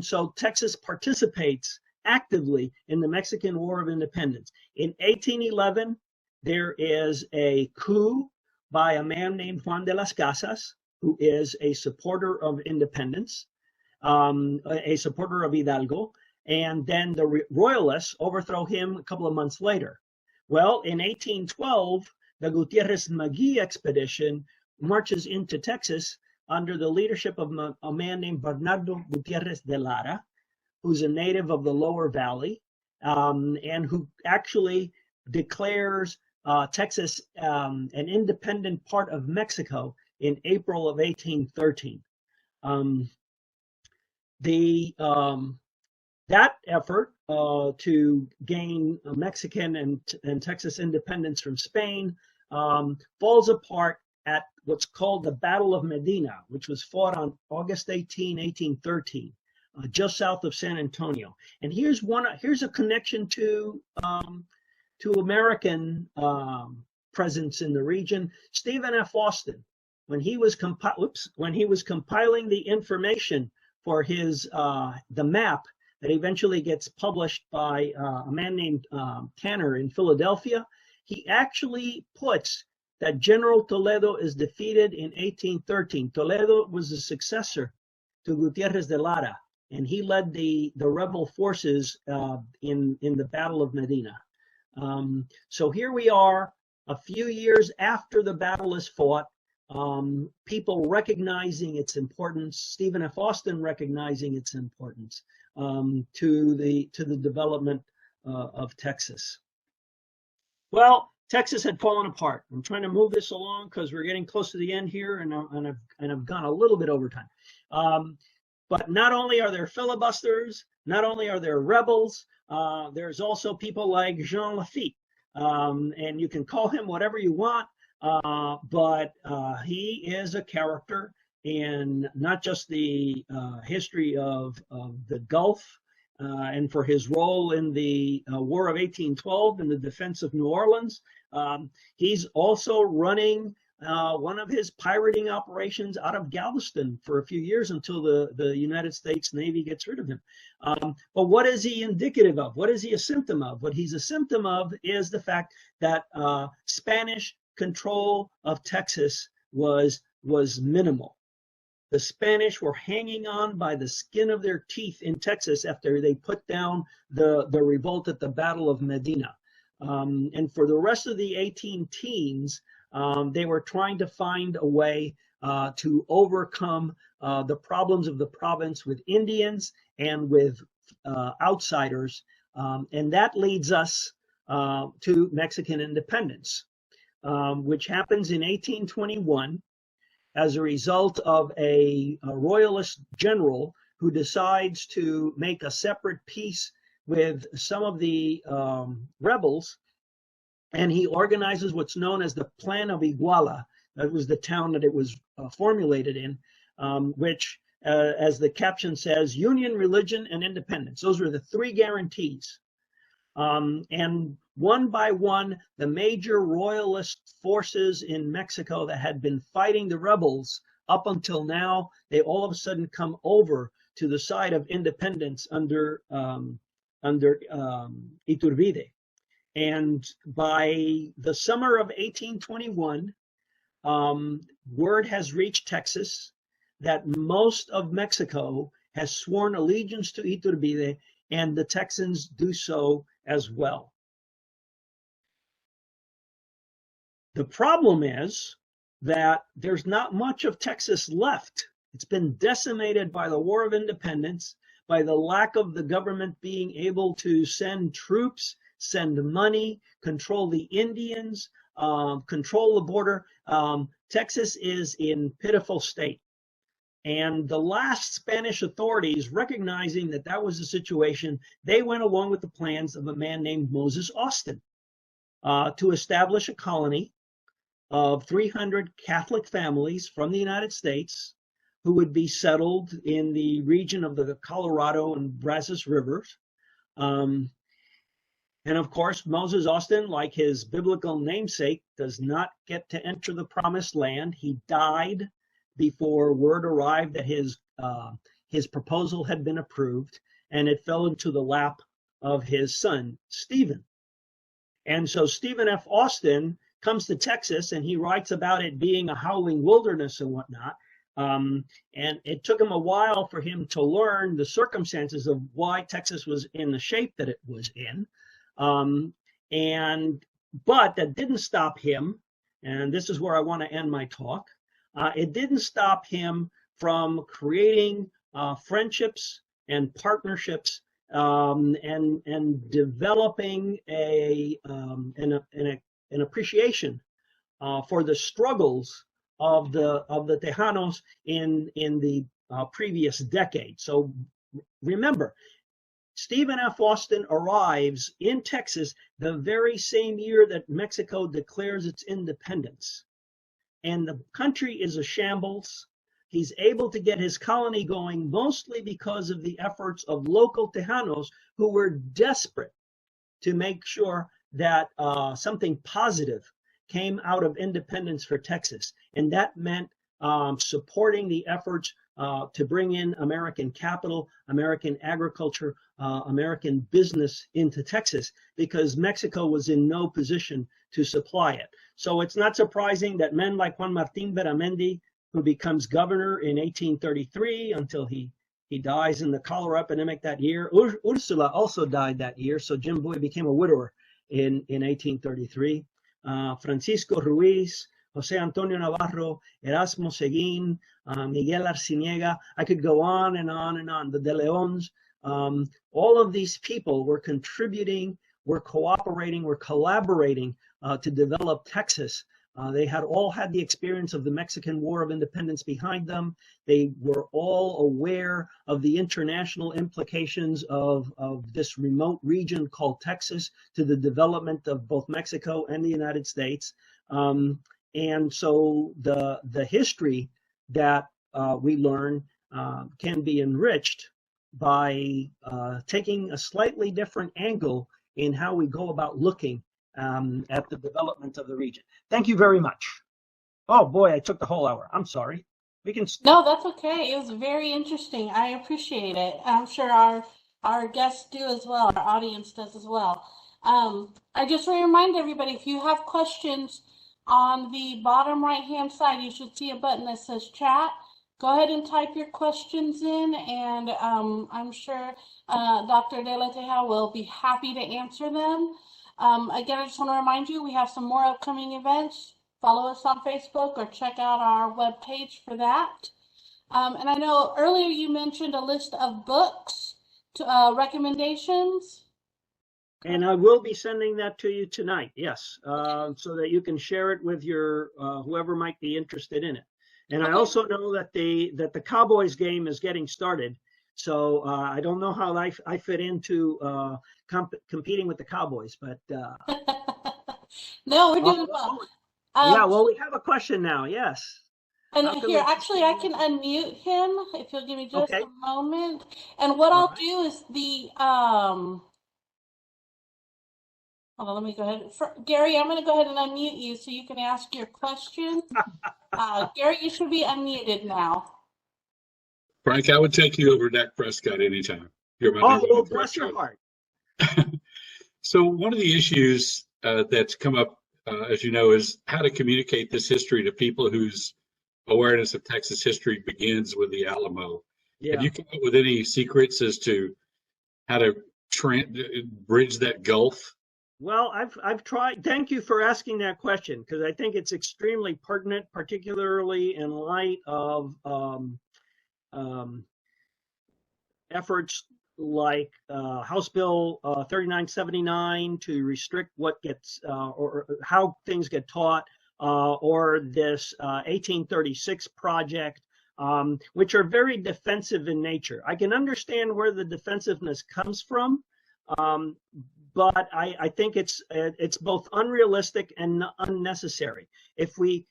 so Texas participates actively in the Mexican War of Independence. In 1811, there is a coup by a man named Juan de las Casas, who is a supporter of independence, a supporter of Hidalgo, and then the royalists overthrow him a couple of months later. Well, in 1812, the Gutierrez-Magui expedition marches into Texas under the leadership of a man named Bernardo Gutierrez de Lara, who's a native of the Lower Valley, and who actually declares Texas an independent part of Mexico in April of 1813. That effort to gain Mexican and Texas independence from Spain falls apart at what's called the Battle of Medina, which was fought on August 18, 1813, just south of San Antonio. And here's a connection to American presence in the region. Stephen F. Austin, when he was compiling the information for his the map that eventually gets published by a man named Tanner in Philadelphia, he actually puts that General Toledo is defeated in 1813. Toledo was the successor to Gutierrez de Lara, and he led the rebel forces in the Battle of Medina. So here we are, a few years after the battle is fought, people recognizing its importance, Stephen F. Austin recognizing its importance to the development of Texas. Well, Texas had fallen apart. I'm trying to move this along because we're getting close to the end here, and I've gone a little bit over time. But not only are there filibusters, not only are there rebels, there's also people like Jean Lafitte, and you can call him whatever you want, but he is a character in not just the history of the Gulf, and for his role in the War of 1812 in the defense of New Orleans. He's also running one of his pirating operations out of Galveston for a few years until the United States Navy gets rid of him. But what is he indicative of? What is he a symptom of? What he's a symptom of is the fact that Spanish control of Texas was minimal. The Spanish were hanging on by the skin of their teeth in Texas after they put down the revolt at the Battle of Medina. And for the rest of the 18 teens, they were trying to find a way to overcome the problems of the province with Indians and with outsiders. And that leads us to Mexican independence, which happens in 1821 as a result of a royalist general who decides to make a separate peace with some of the rebels. And he organizes what's known as the Plan of Iguala. That was the town that it was formulated in, which, as the caption says, union, religion, and independence. Those were the three guarantees. And one by one, the major royalist forces in Mexico that had been fighting the rebels up until now, they all of a sudden come over to the side of independence under Iturbide. And by the summer of 1821, word has reached Texas that most of Mexico has sworn allegiance to Iturbide, and the Texans do so as well. The problem is that there's not much of Texas left. It's been decimated by the War of Independence, by the lack of the government being able to send troops, send money, control the Indians, control the border. Texas is in pitiful state. And the last Spanish authorities, recognizing that that was the situation, they went along with the plans of a man named Moses Austin to establish a colony of 300 Catholic families from the United States who would be settled in the region of the Colorado and Brazos rivers. And of course, Moses Austin, like his biblical namesake, does not get to enter the promised land. He died before word arrived that his proposal had been approved, and it fell into the lap of his son, Stephen. And so Stephen F. Austin comes to Texas, and he writes about it being a howling wilderness and whatnot. And it took him a while for him to learn the circumstances of why Texas was in the shape that it was in. But that didn't stop him, and this is where I want to end my talk. It didn't stop him from creating friendships and partnerships and developing an appreciation for the struggles of the Tejanos in the previous decade. So remember, Stephen F. Austin arrives in Texas the very same year that Mexico declares its independence. And the country is a shambles. He's able to get his colony going mostly because of the efforts of local Tejanos who were desperate to make sure that something positive came out of independence for Texas. And that meant supporting the efforts to bring in American capital, American agriculture, American business into Texas, because Mexico was in no position to supply it. So it's not surprising that men like Juan Martín Beramendi, who becomes governor in 1833 until he dies in the cholera epidemic that year. Ursula also died that year, so Jim Boy became a widower in 1833. Francisco Ruiz, Jose Antonio Navarro, Erasmo Seguin, Miguel Arciniega. I could go on and on and on. The De Leons. All of these people were contributing, were cooperating, were collaborating to develop Texas. They had all had the experience of the Mexican War of Independence behind them. They were all aware of the international implications of this remote region called Texas to the development of both Mexico and the United States. And so the history that we learn can be enriched by taking a slightly different angle in how we go about looking at the development of the region. Thank you very much. Oh boy, I took the whole hour. I'm sorry. We can. No, that's okay. It was very interesting. I appreciate it. I'm sure our guests do as well. Our audience does as well. I just want to remind everybody, if you have questions on the bottom right-hand side, you should see a button that says chat. Go ahead and type your questions in, and I'm sure Dr. De La Teja will be happy to answer them. Again, I just want to remind you, we have some more upcoming events. Follow us on Facebook or check out our webpage for that. And I know earlier you mentioned a list of books to recommendations. And I will be sending that to you tonight, yes, so that you can share it with your whoever might be interested in it. And I also know that the Cowboys game is getting started, so I don't know how I fit into competing with the Cowboys, but No, we're doing well. Yeah, well, we have a question now. Yes. And here, actually, I can unmute him if you'll give me just a moment. And what I'll do is hold on, let me go ahead. Gary, I'm going to go ahead and unmute you so you can ask your question. Gary, you should be unmuted now. Frank, I would take you over Dak Prescott anytime. You're my well, bless your heart. So one of the issues that's come up, as you know, is how to communicate this history to people whose awareness of Texas history begins with the Alamo. Yeah. Have you come up with any secrets as to how to bridge that gulf? Well, I've tried. Thank you for asking that question, because I think it's extremely pertinent, particularly in light of efforts like House Bill 3979 to restrict what gets or how things get taught, or this 1836 project, which are very defensive in nature. I can understand where the defensive-ness comes from, but I think it's both unrealistic and unnecessary. If we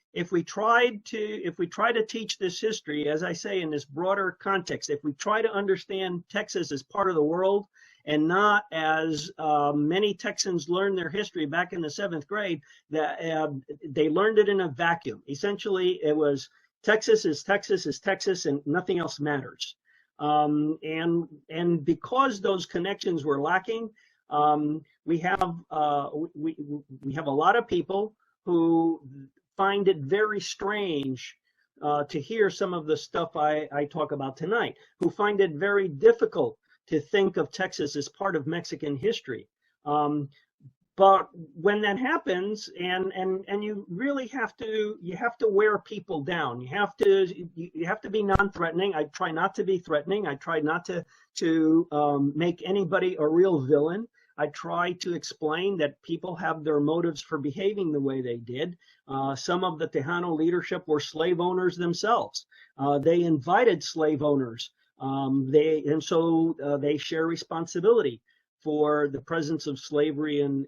try to teach this history, as I say, in this broader context, if we try to understand Texas as part of the world and not as many Texans learned their history back in the 7th grade, that they learned it in a vacuum. Essentially, it was Texas is Texas, and nothing else matters. And because those connections were lacking, we have a lot of people who find it very strange to hear some of the stuff I talk about tonight, who find it very difficult to think of Texas as part of Mexican history. But when that happens, and you really have to wear people down. You have to be non-threatening. I try not to be threatening. I try not to make anybody a real villain. I try to explain that people have their motives for behaving the way they did. Some of the Tejano leadership were slave owners themselves. They invited slave owners. So they share responsibility for the presence of slavery in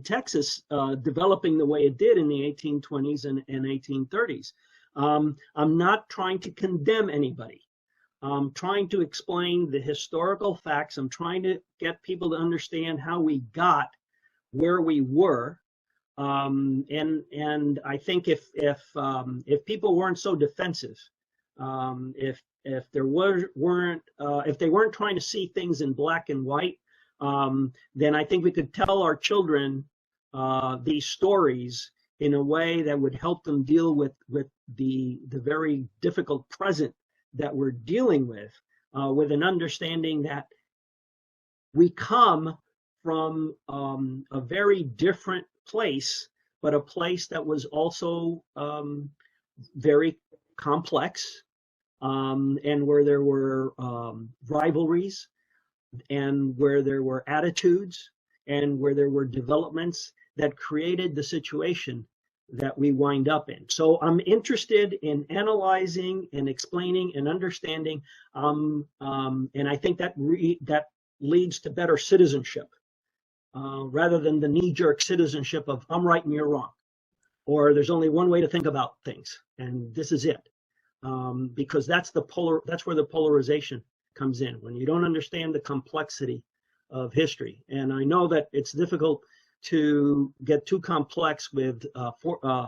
Texas developing the way it did in the 1820s and 1830s. I'm not trying to condemn anybody. I'm trying to explain the historical facts. I'm trying to get people to understand how we got where we were. And I think if people weren't so defensive, if they weren't trying to see things in black and white, then I think we could tell our children these stories in a way that would help them deal with the very difficult present that we're dealing with an understanding that we come from a very different place, but a place that was also very complex, and where there were rivalries, and where there were attitudes, and where there were developments that created the situation that we wind up in. So I'm interested in analyzing and explaining and understanding, and I think that that leads to better citizenship, rather than the knee-jerk citizenship of I'm right and you're wrong, or there's only one way to think about things and this is it, because that's where the polarization comes in, when you don't understand the complexity of history. And I know that it's difficult to get too complex with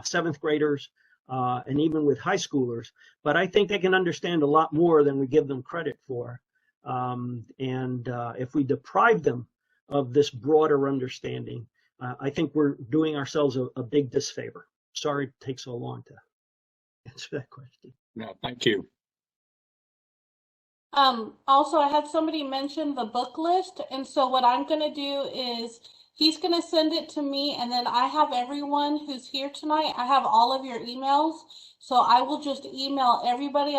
seventh graders and even with high schoolers, but I think they can understand a lot more than we give them credit for. If we deprive them of this broader understanding, I think we're doing ourselves a big disfavor. Sorry it takes so long to answer that question. No, thank you. Also, I had somebody mention the book list, and so what I'm going to do is he's going to send it to me, and then I have everyone who's here tonight. I have all of your emails, so I will just email everybody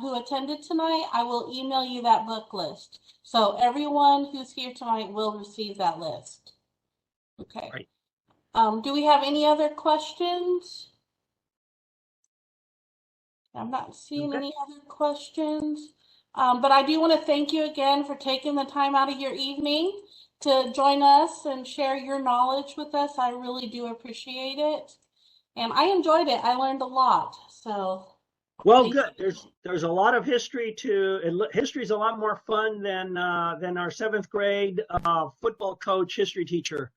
who attended tonight. I will email you that book list. So everyone who's here tonight will receive that list. Okay. Right. Do we have any other questions? I'm not seeing any other questions. But I do want to thank you again for taking the time out of your evening to join us and share your knowledge with us. I really do appreciate it. And I enjoyed it. I learned a lot. So well, good. There's a lot of history history is a lot more fun than our seventh grade football coach, history teacher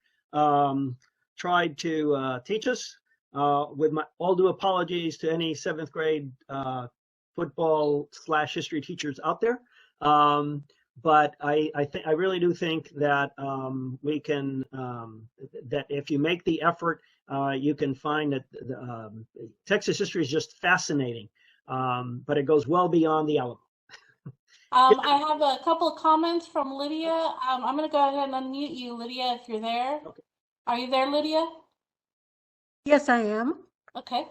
tried to teach us. With my all due apologies to any seventh grade football/history teachers out there, but I really do think that we can that if you make the effort, you can find that Texas history is just fascinating, but it goes well beyond the Alamo. I have a couple of comments from Lydia. I'm going to go ahead and unmute you, Lydia, if you're there. Okay. Are you there, Lydia? Yes, I am. Okay.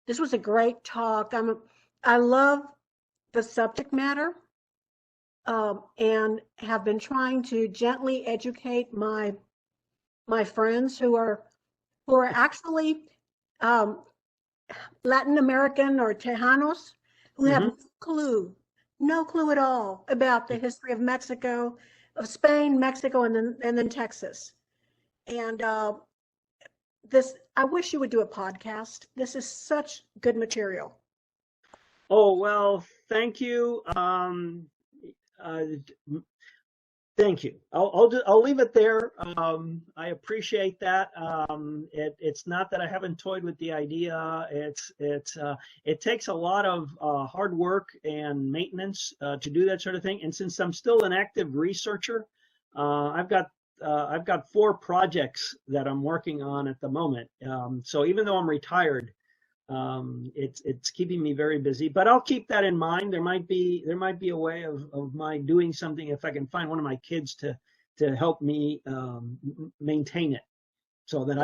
This was a great talk. I love the subject matter, and have been trying to gently educate my friends who are actually Latin American or Tejanos who have no clue at all about the history of Mexico, of Spain, Mexico, and then Texas. And I wish you would do a podcast. This is such good material. Oh, well, thank you. Thank you. I'll leave it there. I appreciate that. It's not that I haven't toyed with the idea. It takes a lot of hard work and maintenance to do that sort of thing. And since I'm still an active researcher, I've got 4 projects that I'm working on at the moment. So even though I'm retired, it's keeping me very busy, but I'll keep that in mind. There might be a way of my doing something if I can find one of my kids to help me maintain it. So that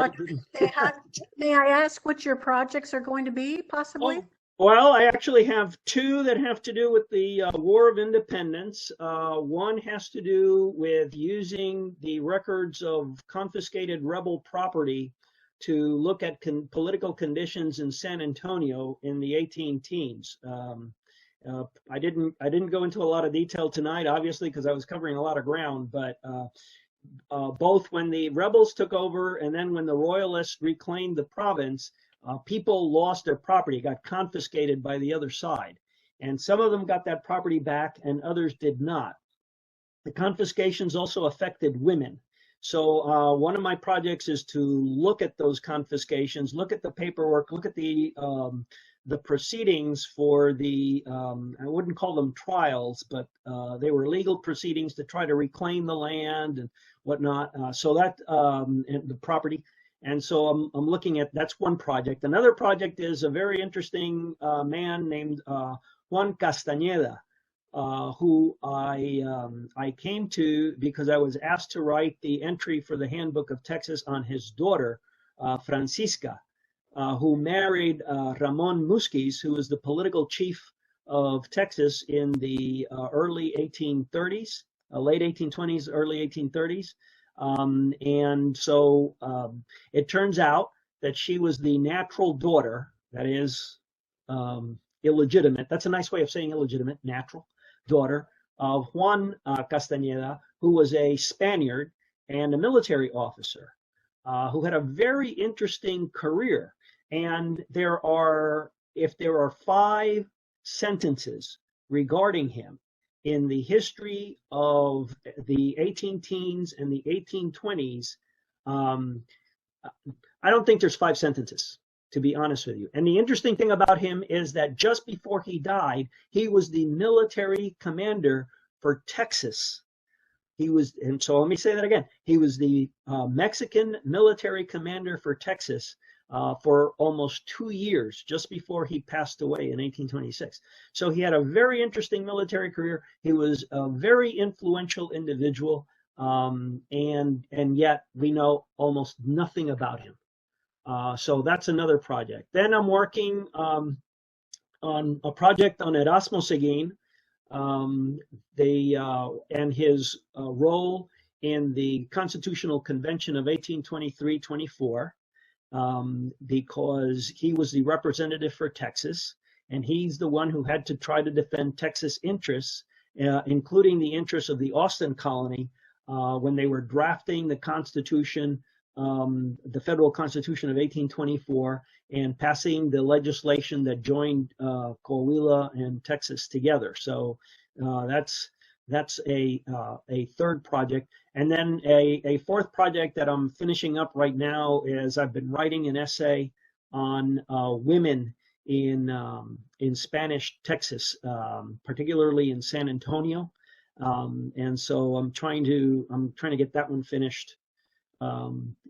May I ask what your projects are going to be, possibly? Oh, well, I actually have 2 that have to do with the War of Independence. One has to do with using the records of confiscated rebel property to look at political conditions in San Antonio in the 18-teens. I didn't go into a lot of detail tonight, obviously, because I was covering a lot of ground, but both when the rebels took over and then when the royalists reclaimed the province, people lost their property, got confiscated by the other side. And some of them got that property back and others did not. The confiscations also affected women. So one of my projects is to look at those confiscations, look at the paperwork, look at the proceedings for the, I wouldn't call them trials, but they were legal proceedings to try to reclaim the land and whatnot. So that, and the property. And so I'm looking at, that's one project. Another project is a very interesting man named Juan Castañeda, who I came to because I was asked to write the entry for the Handbook of Texas on his daughter, Francisca, who married Ramon Musquiz, who was the political chief of Texas in the early 1830s, late 1820s, early 1830s. And so it turns out that she was the natural daughter, that is illegitimate. That's a nice way of saying illegitimate, natural daughter of Juan Castañeda, who was a Spaniard and a military officer who had a very interesting career. And if there are 5 sentences regarding him in the history of the 18-teens and the 1820s, Um, I don't think there's 5 sentences, to be honest with you. And the interesting thing about him is that just before he died, he was the military commander for Texas. And so let me say that again. He was the Mexican military commander for Texas for almost 2 years, just before he passed away in 1826. So he had a very interesting military career. He was a very influential individual, and yet we know almost nothing about him. So that's another project. Then I'm working on a project on Erasmo Seguin, and his role in the Constitutional Convention of 1823-24, because he was the representative for Texas, and he's the one who had to try to defend Texas interests, including the interests of the Austin colony, when they were drafting the Constitution, the federal Constitution of 1824, and passing the legislation that joined Coahuila and Texas together. So that's a third project. And then a fourth project that I'm finishing up right now is I've been writing an essay on women in Spanish Texas, particularly in San Antonio. And so I'm trying to get that one finished,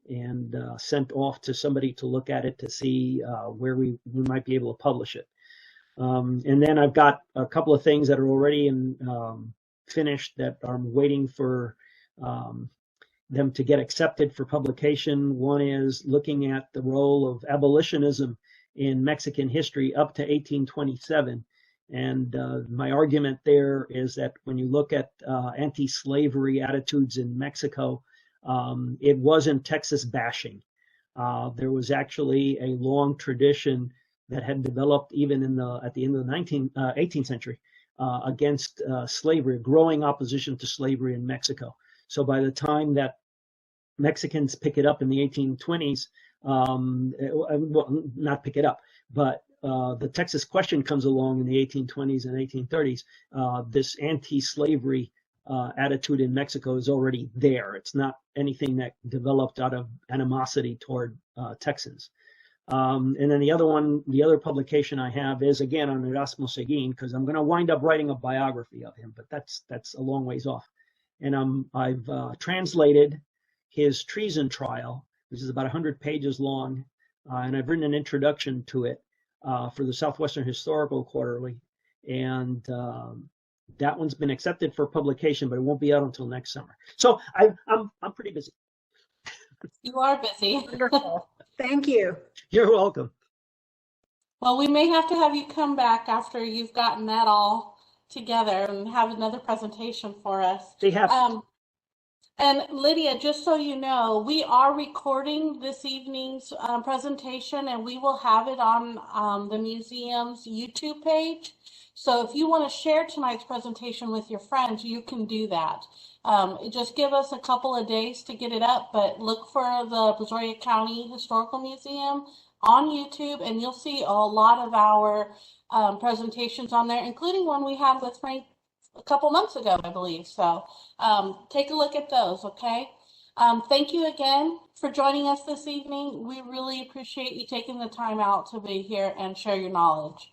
and sent off to somebody to look at it to see where we might be able to publish it. And then I've got a couple of things that are already finished that I'm waiting for them to get accepted for publication. One is looking at the role of abolitionism in Mexican history up to 1827. And my argument there is that when you look at anti-slavery attitudes in Mexico, it wasn't Texas bashing. There was actually a long tradition that had developed even at the end of the 18th century against slavery, growing opposition to slavery in Mexico. So by the time that Mexicans pick it up in the 1820s, well, not pick it up, but the Texas question comes along in the 1820s and 1830s, this anti-slavery attitude in Mexico is already there. It's not anything that developed out of animosity toward Texans. And then the other publication I have is again on Erasmo Seguin, because I'm going to wind up writing a biography of him, but that's a long ways off. And I've translated his treason trial, which is about 100 pages long, and I've written an introduction to it for the Southwestern Historical Quarterly, and that one's been accepted for publication, but it won't be out until next summer. So I'm pretty busy. You are busy. Wonderful. Thank you. You're welcome. Well, we may have to have you come back after you've gotten that all together and have another presentation for us. They have. And Lydia, just so you know, we are recording this evening's presentation, and we will have it on the museum's YouTube page. So if you want to share tonight's presentation with your friends, you can do that. Just give us a couple of days to get it up, but look for the Brazoria County Historical Museum on YouTube, and you'll see a lot of our presentations on there, including one we had with Frank a couple months ago, I believe. So take a look at those, okay? Thank you again for joining us this evening. We really appreciate you taking the time out to be here and share your knowledge.